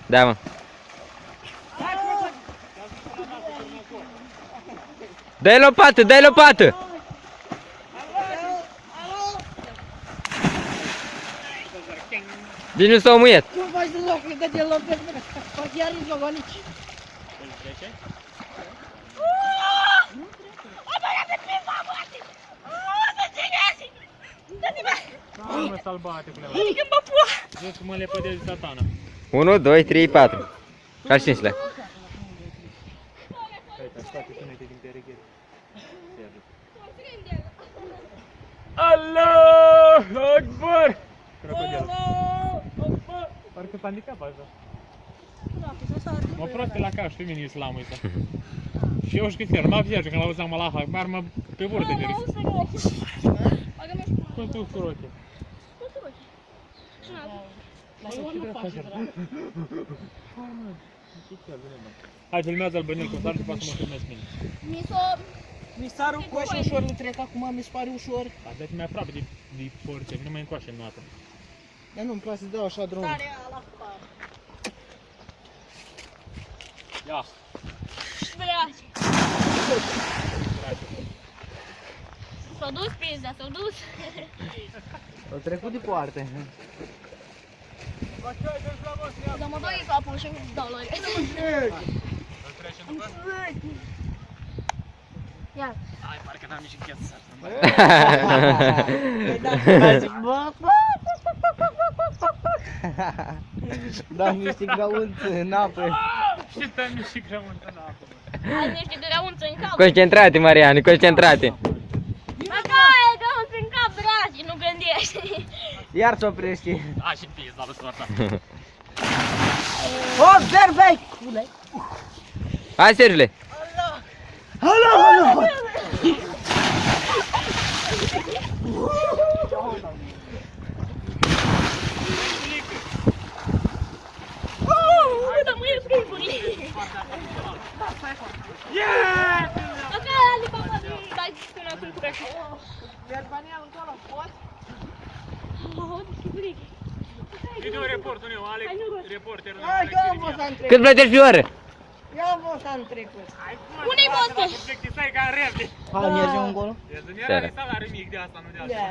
Da, mă. Dă-i lopată, dă-i lopată! Nici nu s-au muiet. Nu faci deloc, îi dă de lopet, poate iar îi joc aici. Mă salbate cu leu. Vezi cum mă lepădezi satana. 1, 2, 3, 4. Ca 5 lei. Allahu Akbar! Crocodil. Parcă s-a handicapat așa. Mă proaste la cap, știi mine islamul ăsta. Și eu știu că ferma viață când auzeam Allahu Akbar, mă pe burtă de risc. Cum tu cu roche? Hai, filmează-l Bănel cu sar și poate să mă filmezi mine. Mi s-a rupt coașă ușor, nu trec acum, mi se pare ușor. Dați mai aproape de porție, nu mai încoace în noapte. Dar nu-mi place să dau așa drumul. Ia! S-au dus pizda, s-au dus. Au trecut de poartă. Dar mă doi capul și dau la el. Îl trece după? Ia. Ai, parcă n-am nici încheat să Da, niște grăunți în apă. Și dăm niște grăunți în apă. Ai niște grăunță în cap. Concentrate, Mariane, concentrate. Dacă ai grăunță în cap, dragi, nu gândești. Iar se oprește. A, și pizda lui soarta. O, zerbei! Hai, Sergiule. Alo! Dar mă e primului. Dacă ali papa dai până acum cu așa. Iar banii încolo, poți? Oh, descobri. Video reportul meu, Alex, reporterul meu, Hai, Alex eu am fost Sirivia. în trecut. Cât plătești pe oră? Eu am fost în trecut. Unde-i vostru? Plictisai ca în repte. Hai, mergem încolo? Deci nu era de salariu mic de asta, nu de asta.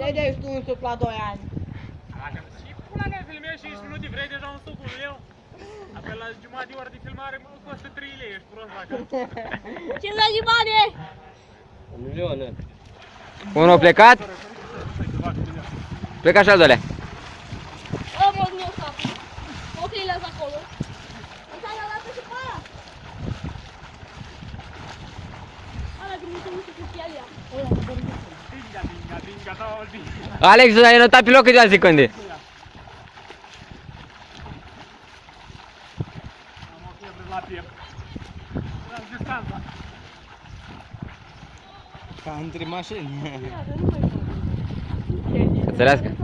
De dai tu un suc la 2 ani. Dacă și pula mea filmezi 5 minute, vrei deja un suc, un leu? Apoi la jumătate de oră de filmare mă costă 3 lei, ești prost dacă. 50 de bani! Unul plecat? Pleca și al doilea. Am o meu cap. Ochile acolo. Înțeleg la dată și pe aia. Ala când se uită cu pielea. Dinga, dinga, dinga, două dinga. Alex, ai notat pe loc câteva secunde. Am o fiebră la piept. La distanța. Ca între mașini. Înțelească.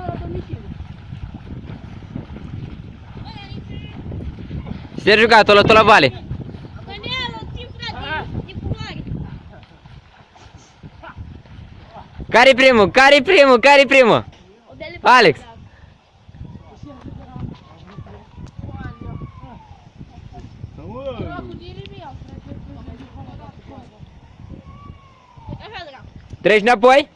Sergiu, gata, o luat la vale. Băneală, țin frate, de culoare. Care-i primul? Care-i primul? Care-i primul? Alex. Treci înapoi?